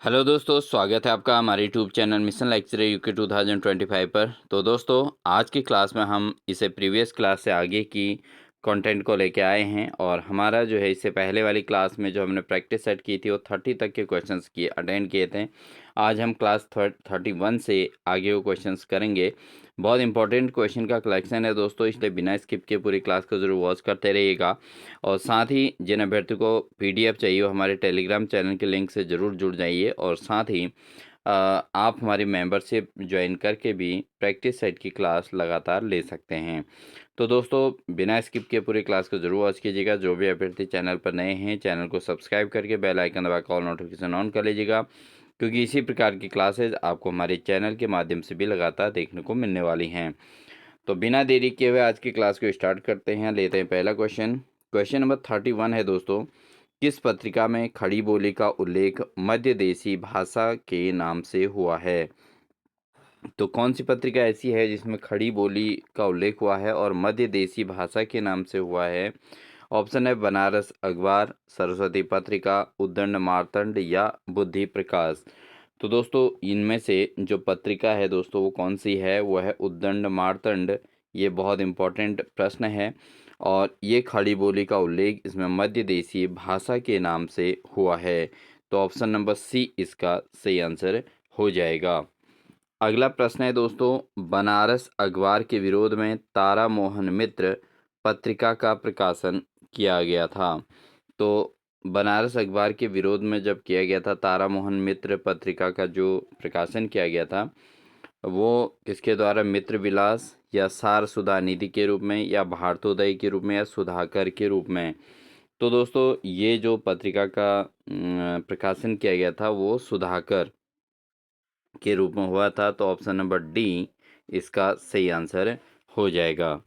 Hello दोस्तों, स्वागत है आपका हमारे YouTube channel mission lecture UK 2025 पर। तो दोस्तों, आज की क्लास में हम इसे प्रीवियस क्लास से आगे की कंटेंट को लेके आए हैं और हमारा जो है इससे पहले वाली क्लास में जो हमने प्रैक्टिस सेट की थी वो 30 तक के क्वेश्चंस किए अटेंड किए थे। आज हम क्लास 31 से आगे वो क्वेश्चंस करेंगे। बहुत इंपॉर्टेंट क्वेश्चन का कलेक्शन है दोस्तों, इसलिए बिना स्किप के पूरी क्लास को ज़रूर वॉच करते रहिएगा। और साथ ही जिन अभ्यर्थी को पीडीएफ चाहिए वो हमारे टेलीग्राम चैनल के लिंक से ज़रूर जुड़ जाइए और साथ ही आप हमारी मेंबरशिप ज्वाइन करके भी प्रैक्टिस सेट की क्लास लगातार ले सकते हैं। तो दोस्तों, बिना स्किप के पूरी क्लास को जरूर वॉच कीजिएगा। जो भी अभ्यर्थी चैनल पर नए हैं, चैनल को सब्सक्राइब करके बेल आइकन दबा कॉल नोटिफिकेशन ऑन कर लीजिएगा, क्योंकि इसी प्रकार की क्लासेज आपको हमारे चैनल के माध्यम से भी लगातार देखने को मिलने वाली हैं। तो बिना देरी किए हुए आज की क्लास को स्टार्ट करते हैं। लेते हैं पहला क्वेश्चन। क्वेश्चन नंबर 31 है दोस्तों, किस पत्रिका में खड़ी बोली का उल्लेख मध्य देशी भाषा के नाम से हुआ है? तो कौन सी पत्रिका ऐसी है जिसमें खड़ी बोली का उल्लेख हुआ है और मध्य देशी भाषा के नाम से हुआ है? ऑप्शन है बनारस अखबार, सरस्वती पत्रिका, उद्दंड मार्तंड या बुद्धि प्रकाश। तो दोस्तों, इनमें से जो पत्रिका है दोस्तों वो कौन सी है? वो है उद्दंड मार्तंड। ये बहुत इंपॉर्टेंट प्रश्न है और ये खड़ी बोली का उल्लेख इसमें मध्य देशी भाषा के नाम से हुआ है। तो ऑप्शन नंबर सी इसका सही आंसर हो जाएगा। अगला प्रश्न है दोस्तों, बनारस अखबार के विरोध में तारा मोहन मित्र पत्रिका का प्रकाशन किया गया था। तो बनारस अखबार के विरोध में जब किया गया था, तारा मोहन मित्र पत्रिका का जो प्रकाशन किया गया था वो किसके द्वारा? मित्र विलास या सार सुधा निधि के रूप में या भारतोदय के रूप में या सुधाकर के रूप में? तो दोस्तों, ये जो पत्रिका का प्रकाशन किया गया था वो सुधाकर के रूप में हुआ था। तो ऑप्शन नंबर डी इसका सही आंसर हो जाएगा।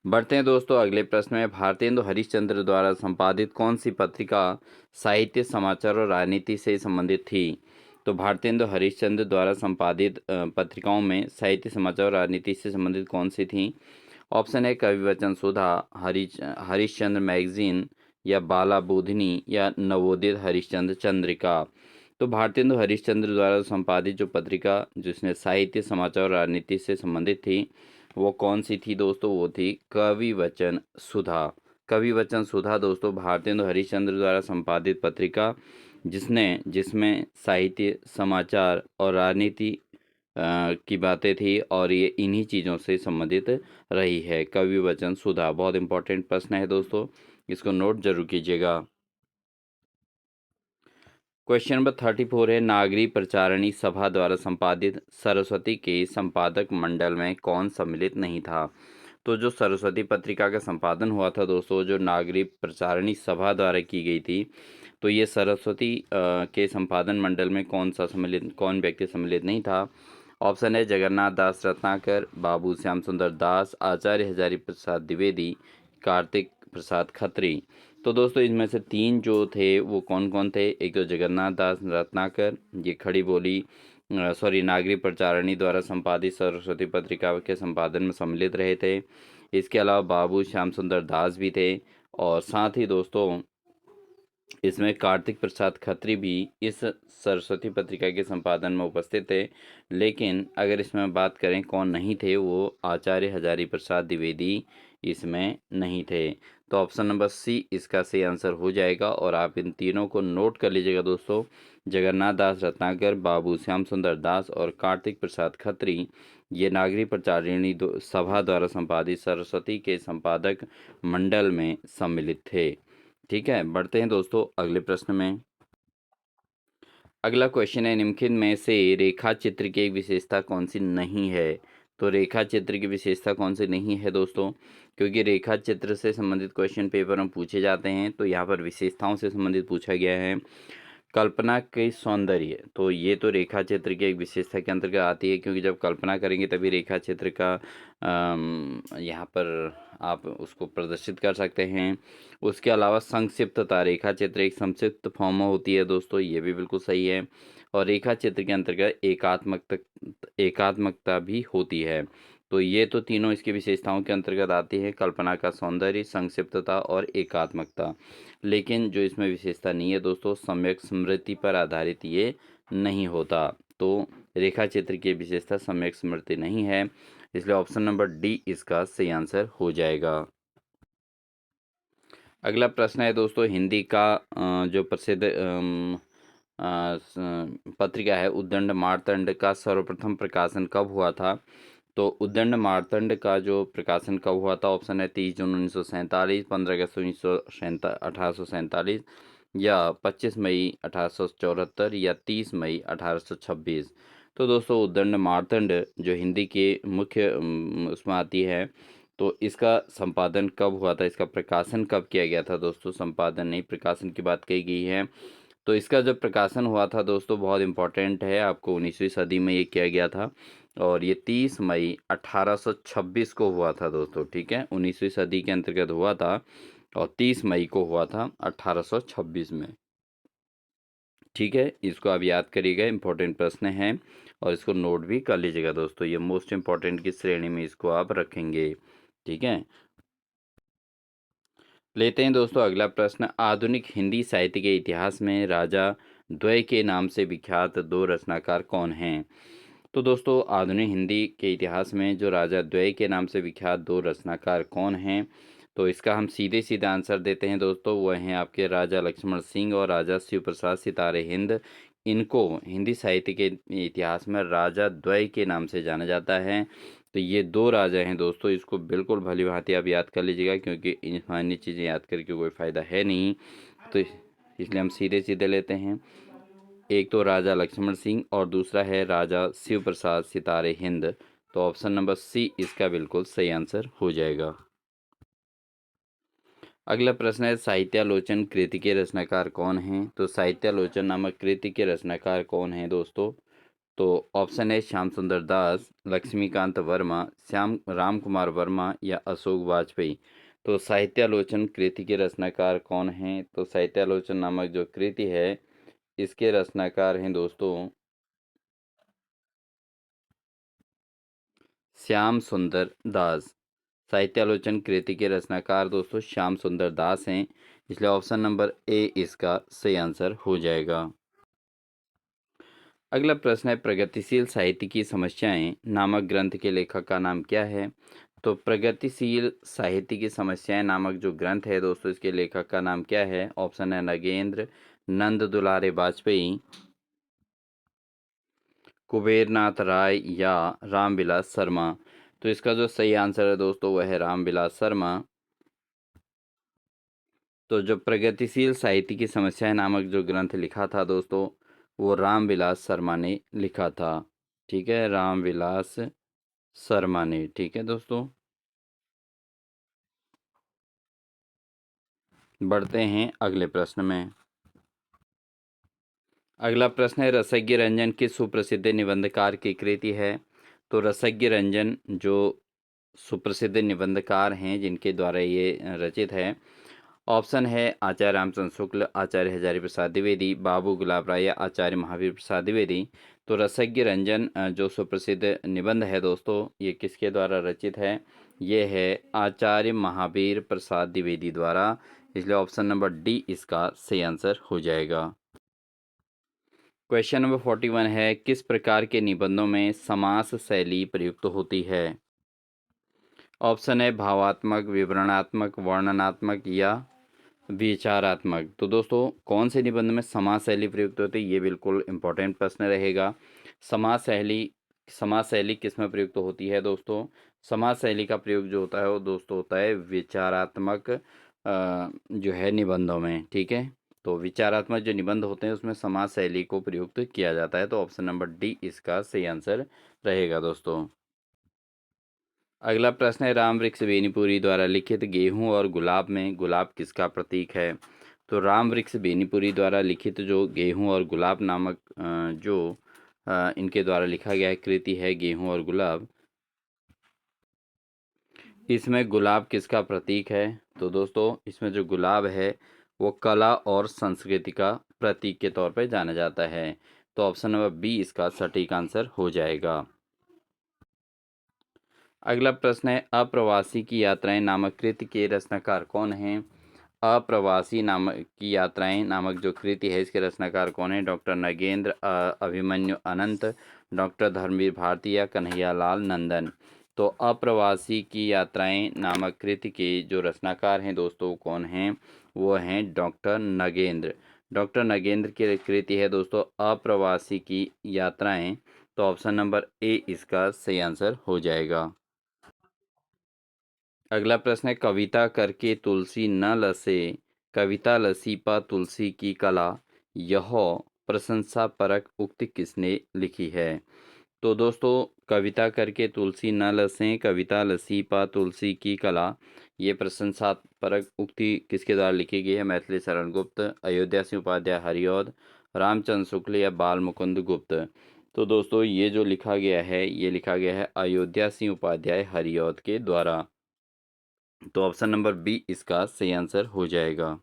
बढ़ते हैं दोस्तों अगले प्रश्न में। भारतेंदु हरिश्चंद्र द्वारा संपादित कौन सी पत्रिका साहित्य, समाचार और राजनीति से संबंधित थी? तो भारतेंदु हरिश्चंद्र द्वारा संपादित पत्रिकाओं में साहित्य, समाचार और राजनीति से संबंधित कौन सी थी? ऑप्शन है कविवचन सुधा, हरिश्चंद्र मैगजीन या बाला बोधिनी या नवोदित हरिश्चंद्र चंद्रिका। तो भारतेंदु हरिश्चंद्र द्वारा संपादित जो पत्रिका जिसने साहित्य, समाचार और राजनीति से संबंधित थी वो कौन सी थी दोस्तों? वो थी कवि वचन सुधा। कवि वचन सुधा दोस्तों भारतेंदु हरिश्चंद्र द्वारा संपादित पत्रिका जिसमें साहित्य, समाचार और राजनीति की बातें थी और ये इन्हीं चीज़ों से संबंधित रही है। कवि वचन सुधा बहुत इंपॉर्टेंट प्रश्न है दोस्तों, इसको नोट जरूर कीजिएगा। क्वेश्चन नंबर 34 है, नागरी प्रचारणी सभा द्वारा संपादित सरस्वती के संपादक मंडल में कौन सम्मिलित नहीं था? तो जो सरस्वती पत्रिका का संपादन हुआ था दोस्तों, जो नागरी प्रचारणी सभा द्वारा की गई थी, तो ये सरस्वती के संपादन मंडल में कौन व्यक्ति सम्मिलित नहीं था? ऑप्शन है जगन्नाथ दास रत्नाकर, बाबू श्याम सुंदर दास, आचार्य हजारी प्रसाद द्विवेदी, कार्तिक प्रसाद खत्री। तो दोस्तों, इनमें से तीन जो थे वो कौन कौन थे? एक तो जगन्नाथ दास रत्नाकर, ये खड़ी बोली नागरी प्रचारणी द्वारा संपादित सरस्वती पत्रिका के संपादन में सम्मिलित रहे थे। इसके अलावा बाबू श्याम सुंदर दास भी थे और साथ ही दोस्तों इसमें कार्तिक प्रसाद खत्री भी इस सरस्वती पत्रिका के संपादन में उपस्थित थे। लेकिन अगर इसमें बात करें कौन नहीं थे, वो आचार्य हजारी प्रसाद द्विवेदी इसमें नहीं थे। तो ऑप्शन नंबर सी इसका सही आंसर हो जाएगा और आप इन तीनों को नोट कर लीजिएगा दोस्तों। जगन्नाथ दास रत्नाकर, बाबू श्याम सुंदर दास और कार्तिक प्रसाद खत्री ये नागरी प्रचारिणी सभा द्वारा संपादित सरस्वती के संपादक मंडल में सम्मिलित थे। ठीक है, बढ़ते हैं दोस्तों अगले प्रश्न में। अगला क्वेश्चन है, निम्नलिखित में से रेखा चित्र की एक विशेषता कौन सी नहीं है? तो रेखा चित्र की विशेषता कौन सी नहीं है दोस्तों? क्योंकि रेखा चित्र से संबंधित क्वेश्चन पेपर में पूछे जाते हैं, तो यहाँ पर विशेषताओं से संबंधित पूछा गया है। कल्पना के सौंदर्य, तो ये तो रेखा चित्र की एक विशेषता के अंतर्गत आती है, क्योंकि जब कल्पना करेंगे तभी रेखा चित्र का यहाँ पर आप उसको प्रदर्शित कर सकते हैं। उसके अलावा संक्षिप्तता, रेखा चित्र एक संक्षिप्त फॉर्म में होती है दोस्तों, ये भी बिल्कुल सही है। और रेखा चित्र के अंतर्गत एकात्मकता भी होती है। तो ये तो तीनों इसकी विशेषताओं के अंतर्गत आती है, कल्पना का सौंदर्य, संक्षिप्तता और एकात्मकता। लेकिन जो इसमें विशेषता नहीं है दोस्तों, सम्यक स्मृति पर आधारित ये नहीं होता। तो रेखा चित्र की विशेषता सम्यक स्मृति नहीं है, इसलिए ऑप्शन नंबर डी इसका सही आंसर हो जाएगा। अगला प्रश्न है दोस्तों, हिंदी का जो प्रसिद्ध पत्रिका है उद्दंड मार्तंड का सर्वप्रथम प्रकाशन कब हुआ था? तो उद्दंड मार्तंड का जो प्रकाशन कब हुआ था? ऑप्शन है 30 जून 1947, 15 अगस्त 1847 या 25 मई 1874 या 30 मई 1826। तो दोस्तों उद्दंड मार्तंड जो हिंदी के मुख्य उसमें आती है, तो इसका संपादन कब हुआ था, इसका प्रकाशन कब किया गया था दोस्तों? संपादन नहीं, प्रकाशन की बात कही गई है। तो इसका जो प्रकाशन हुआ था दोस्तों बहुत इम्पोर्टेंट है, आपको 19वीं सदी में ये किया गया था और ये 30 मई 1826 को हुआ था दोस्तों। ठीक है, 19वीं सदी के अंतर्गत हुआ था और 30 मई को हुआ था 1826 में। ठीक है, इसको आप याद करिएगा, इम्पोर्टेंट प्रश्न है और इसको नोट भी कर लीजिएगा दोस्तों, ये मोस्ट इम्पोर्टेंट की श्रेणी में इसको आप रखेंगे। ठीक है, लेते हैं दोस्तों अगला प्रश्न, आधुनिक हिंदी साहित्य के इतिहास में राजा द्वय के नाम से विख्यात दो रचनाकार कौन हैं? तो दोस्तों आधुनिक हिंदी के इतिहास में जो राजा द्वय के नाम से विख्यात दो रचनाकार कौन हैं? तो इसका हम सीधे सीधे आंसर देते हैं दोस्तों, वह हैं आपके राजा लक्ष्मण सिंह और राजा शिव प्रसाद सितारे हिंद। इनको हिंदी साहित्य के इतिहास में राजा द्वय के नाम से जाना जाता है। तो ये दो राजा हैं दोस्तों, इसको बिल्कुल भली भांति आप याद कर लीजिएगा, क्योंकि अन्य चीज़ें याद करके कोई फ़ायदा है नहीं। तो इसलिए हम सीधे सीधे लेते हैं, एक तो राजा लक्ष्मण सिंह और दूसरा है राजा शिव प्रसाद सितारे हिंद। तो ऑप्शन नंबर सी इसका बिल्कुल सही आंसर हो जाएगा। अगला प्रश्न है, साहित्यालोचन कृति के रचनाकार कौन हैं? तो साहित्यालोचन नामक कृति के रचनाकार कौन हैं दोस्तों? तो ऑप्शन है श्याम सुंदर दास, लक्ष्मीकांत वर्मा, श्याम राम कुमार वर्मा या अशोक वाजपेयी। तो साहित्यालोचन कृति के रचनाकार कौन हैं? तो साहित्यालोचन नामक जो कृति है इसके रचनाकार हैं दोस्तों श्याम सुंदर दास। साहित्यालोचन कृति के रचनाकार दोस्तों श्याम सुंदर दास हैं, इसलिए ऑप्शन नंबर ए इसका सही आंसर हो जाएगा। अगला प्रश्न है, प्रगतिशील साहित्य की समस्याएं नामक ग्रंथ के लेखक का नाम क्या है? तो प्रगतिशील साहित्य की समस्याएं नामक जो ग्रंथ है दोस्तों इसके लेखक का नाम क्या है? ऑप्शन है नगेंद्र नंद दुलारे वाजपेयी, कुबेरनाथ राय या रामविलास शर्मा। तो इसका जो सही आंसर है दोस्तों वह है रामविलास शर्मा। तो जो प्रगतिशील साहित्य की समस्याएं नामक जो ग्रंथ लिखा था दोस्तों वो रामविलास शर्मा ने लिखा था। ठीक है, रामविलास शर्मा ने। ठीक है दोस्तों, बढ़ते हैं अगले प्रश्न में। अगला प्रश्न है, रसज्ञ रंजन किस सुप्रसिद्ध निबंधकार की कृति है? तो रसज्ञ रंजन जो सुप्रसिद्ध निबंधकार हैं जिनके द्वारा ये रचित है, ऑप्शन है आचार्य रामचंद्र शुक्ल, आचार्य हजारी प्रसाद द्विवेदी, बाबू गुलाब राय या आचार्य महावीर प्रसाद द्विवेदी। तो रसज्ञ रंजन जो सुप्रसिद्ध निबंध है दोस्तों ये किसके द्वारा रचित है? ये है आचार्य महावीर प्रसाद द्विवेदी द्वारा, इसलिए ऑप्शन नंबर डी इसका सही आंसर हो जाएगा। क्वेश्चन नंबर 41 है, किस प्रकार के निबंधों में समास शैली प्रयुक्त होती है? ऑप्शन है भावात्मक, विवरणात्मक, वर्णनात्मक या विचारात्मक। तो दोस्तों कौन से निबंध में समास शैली प्रयुक्त होती है, ये बिल्कुल इंपॉर्टेंट प्रश्न रहेगा। समास शैली किस में प्रयुक्त होती है दोस्तों? समास शैली का प्रयोग जो होता है वो दोस्तों होता है विचारात्मक जो है निबंधों में। ठीक है, तो विचारात्मक जो निबंध होते हैं उसमें समास शैली को प्रयुक्त किया जाता है। तो ऑप्शन नंबर डी इसका सही आंसर रहेगा दोस्तों। अगला प्रश्न है, राम वृक्ष बेनीपुरी द्वारा लिखित गेहूं और गुलाब में गुलाब किसका प्रतीक है? तो राम वृक्ष बेनीपुरी द्वारा लिखित जो गेहूं और गुलाब नामक जो इनके द्वारा लिखा गया कृति है गेहूं और गुलाब, इसमें गुलाब किसका प्रतीक है? तो दोस्तों इसमें जो गुलाब है वो कला और संस्कृति का प्रतीक के तौर पर जाना जाता है। तो ऑप्शन नंबर बी इसका सटीक आंसर हो जाएगा। अगला प्रश्न है अप्रवासी की यात्राएं नामक कृति के रचनाकार कौन हैं? अप्रवासी नामक की यात्राएं नामक जो कृति है इसके रचनाकार कौन है? डॉक्टर नगेंद्र, अभिमन्यु अनंत, डॉक्टर धर्मवीर भारती या कन्हैयालाल नंदन। तो अप्रवासी की यात्राएं नामक कृति के जो रचनाकार हैं दोस्तों कौन हैं? वो हैं डॉक्टर नगेंद्र। डॉक्टर नगेंद्र की कृति है दोस्तों अप्रवासी की यात्राएं। तो ऑप्शन नंबर ए इसका सही आंसर हो जाएगा। अगला प्रश्न है कविता करके तुलसी न लसे, कविता लसी पा तुलसी की कला, यह प्रशंसा परक उक्ति किसने लिखी है? तो दोस्तों कविता करके तुलसी न लसें, कविता लसी पा तुलसी की कला, ये प्रशंसा परक उक्ति किसके द्वारा लिखी गई है? मैथिली शरण गुप्त, अयोध्या सिंह उपाध्याय हरिऔध, रामचंद्र शुक्ल या बाल मुकुंद गुप्त। तो दोस्तों ये जो लिखा गया है ये लिखा गया है अयोध्या सिंह उपाध्याय हरिऔध के द्वारा। तो ऑप्शन नंबर बी इसका सही आंसर हो जाएगा।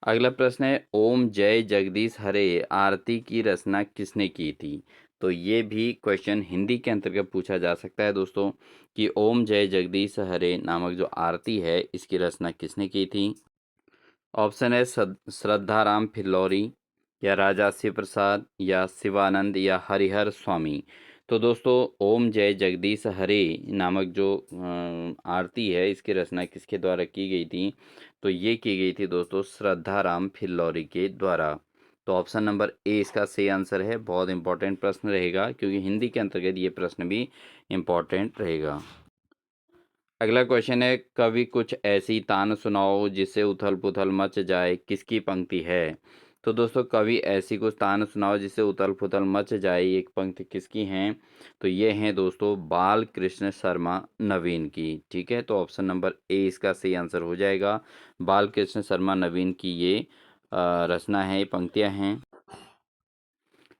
अगला प्रश्न है ओम जय जगदीश हरे आरती की रचना किसने की थी? तो ये भी क्वेश्चन हिंदी के अंतर्गत पूछा जा सकता है दोस्तों कि ओम जय जगदीश हरे नामक जो आरती है इसकी रचना किसने की थी? ऑप्शन है श्रद्धाराम फिल्लौरी या राजा शिव प्रसाद या शिवानंद या हरिहर स्वामी। तो दोस्तों ओम जय जगदीश हरे नामक जो आरती है इसकी रचना किसके द्वारा की गई थी? तो ये की गई थी दोस्तों श्रद्धाराम फिल्लौरी के द्वारा। तो ऑप्शन नंबर ए इसका सही आंसर है। बहुत इंपॉर्टेंट प्रश्न रहेगा क्योंकि हिंदी के अंतर्गत ये प्रश्न भी इम्पॉर्टेंट रहेगा। अगला क्वेश्चन है कवि कुछ ऐसी तान सुनाओ जिससे उथल पुथल मच जाए, किसकी पंक्ति है? तो दोस्तों कवि ऐसी कुछ तान सुनाओ जिससे उथल पुथल मच जाए, एक पंक्ति किसकी हैं? तो ये हैं दोस्तों बाल कृष्ण शर्मा नवीन की। ठीक है, तो ऑप्शन नंबर ए इसका सही आंसर हो जाएगा। बाल कृष्ण शर्मा नवीन की ये रचना है, पंक्तियां हैं।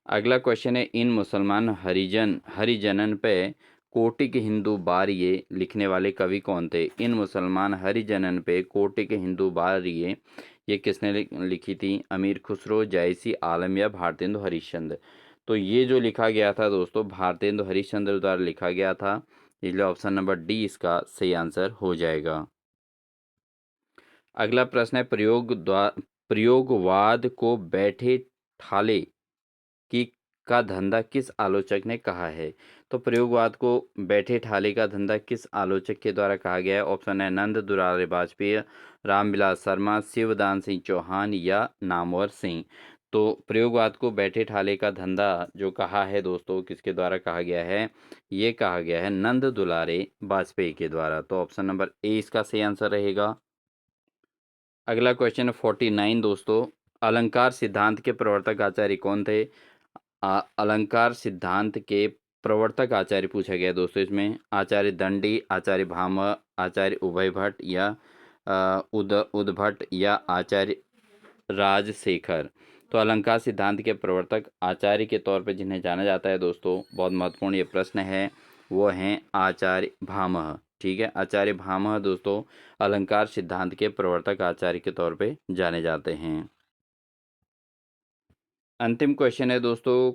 अगला क्वेश्चन है इन मुसलमान हरिजनन पे कोटिक हिंदू बारिये लिखने वाले कवि कौन थे? इन मुसलमान हरिजनन पे कोटिक हिंदू बारिये ये किसने लिखी थी? अमीर खुसरो, जायसी आलम या भारतेंदु हरिश्चंद्र। तो ये जो लिखा गया था दोस्तों भारतेंदु हरिश्चंद्र द्वारा लिखा गया था, इसलिए ऑप्शन नंबर डी इसका सही आंसर हो जाएगा। अगला प्रश्न है प्रयोगवाद को बैठे ठाले की का धंधा किस आलोचक ने कहा है? तो प्रयोगवाद को बैठे ठाले का धंधा किस आलोचक के द्वारा कहा गया है? ऑप्शन है नंद दुलारे वाजपेयी, रामविलास शर्मा, शिवदान सिंह चौहान या नामवर सिंह। तो प्रयोगवाद को बैठे ठाले का धंधा जो कहा है दोस्तों किसके द्वारा कहा गया है? ये कहा गया है नंद दुलारे वाजपेयी के द्वारा। तो ऑप्शन नंबर ए इसका सही आंसर रहेगा। अगला क्वेश्चन है 49 दोस्तों अलंकार सिद्धांत के प्रवर्तक आचार्य कौन थे? अलंकार सिद्धांत के प्रवर्तक आचार्य पूछा गया दोस्तों इसमें आचार्य दंडी, आचार्य भामह, आचार्य उभय भट्ट या उद्भट या आचार्य राजशेखर। तो अलंकार सिद्धांत के प्रवर्तक आचार्य के तौर पर जिन्हें जाना जाता है दोस्तों, बहुत महत्वपूर्ण ये प्रश्न है, वो हैं आचार्य भामह। ठीक है, आचार्य भामह दोस्तों अलंकार सिद्धांत के प्रवर्तक आचार्य के तौर पे जाने जाते हैं। अंतिम क्वेश्चन है दोस्तों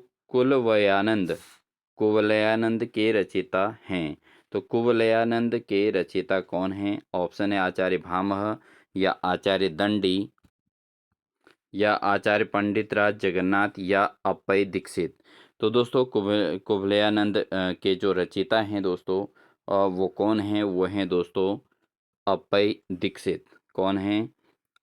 कुवलयानंद के रचयिता हैं। तो कुवलयानंद के रचयिता कौन हैं? ऑप्शन है आचार्य भामह या आचार्य दंडी या आचार्य पंडित राज जगन्नाथ या अप्पय दीक्षित। तो दोस्तों कुवलयानंद के जो रचयिता हैं दोस्तों वो कौन हैं? वो हैं दोस्तों अप्पय दीक्षित। कौन हैं?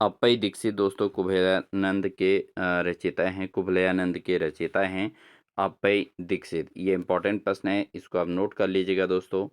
अप्पय दीक्षित दोस्तों कुवलयानंद के रचयिता हैं, कुवलयानंद के रचयिता हैं अप्पय दीक्षित। ये इंपॉर्टेंट प्रश्न है, इसको आप नोट कर लीजिएगा दोस्तों।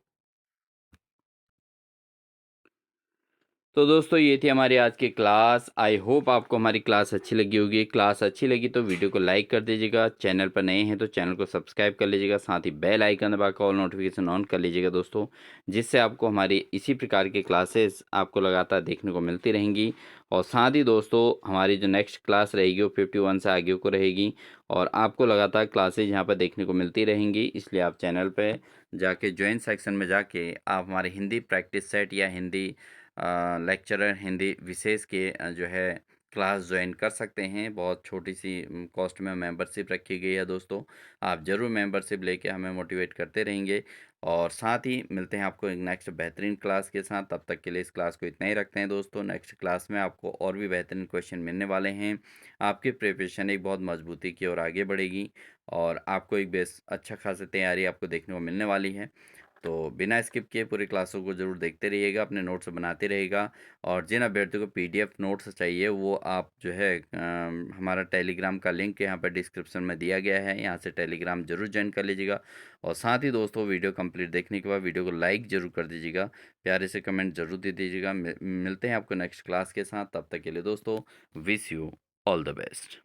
तो दोस्तों ये थी हमारी आज की क्लास। आई होप आपको हमारी क्लास अच्छी लगी होगी। क्लास अच्छी लगी तो वीडियो को लाइक कर दीजिएगा, चैनल पर नए हैं तो चैनल को सब्सक्राइब कर लीजिएगा, साथ ही बेल आइकन दबाकर ऑल नोटिफिकेशन ऑन कर लीजिएगा दोस्तों, जिससे आपको हमारी इसी प्रकार की क्लासेस आपको लगातार देखने को मिलती रहेंगी। और साथ ही दोस्तों हमारी जो नेक्स्ट क्लास रहेगी वो 51 से आगे को रहेगी और आपको लगातार क्लासेज यहाँ पर देखने को मिलती रहेंगी। इसलिए आप चैनल पर जाके ज्वाइन सेक्शन में जाके आप हमारे हिंदी प्रैक्टिस सेट या हिंदी लेक्चरर हिंदी विशेष के जो है क्लास ज्वाइन कर सकते हैं। बहुत छोटी सी कॉस्ट में मेंबरशिप रखी गई है दोस्तों। आप ज़रूर मेंबरशिप लेके हमें मोटिवेट करते रहेंगे और साथ ही मिलते हैं आपको एक नेक्स्ट बेहतरीन क्लास के साथ। तब तक के लिए इस क्लास को इतना ही रखते हैं दोस्तों। नेक्स्ट क्लास में आपको और भी बेहतरीन क्वेश्चन मिलने वाले हैं। आपकी प्रिपरेशन एक बहुत मजबूती की ओर आगे बढ़ेगी और आपको एक बेस अच्छा खासा तैयारी आपको देखने को मिलने वाली है। तो बिना स्किप किए पूरी क्लासों को ज़रूर देखते रहिएगा, अपने नोट्स बनाते रहिएगा। और जिन अभ्यर्थियों को पीडीएफ नोट्स चाहिए वो आप जो है हमारा टेलीग्राम का लिंक यहाँ पर डिस्क्रिप्शन में दिया गया है, यहाँ से टेलीग्राम ज़रूर ज्वाइन कर लीजिएगा। और साथ ही दोस्तों वीडियो कंप्लीट देखने के बाद वीडियो को लाइक ज़रूर कर दीजिएगा, प्यारे से कमेंट ज़रूर दे दीजिएगा। मिलते हैं आपको नेक्स्ट क्लास के साथ, तब तक के लिए दोस्तों wish you all the best.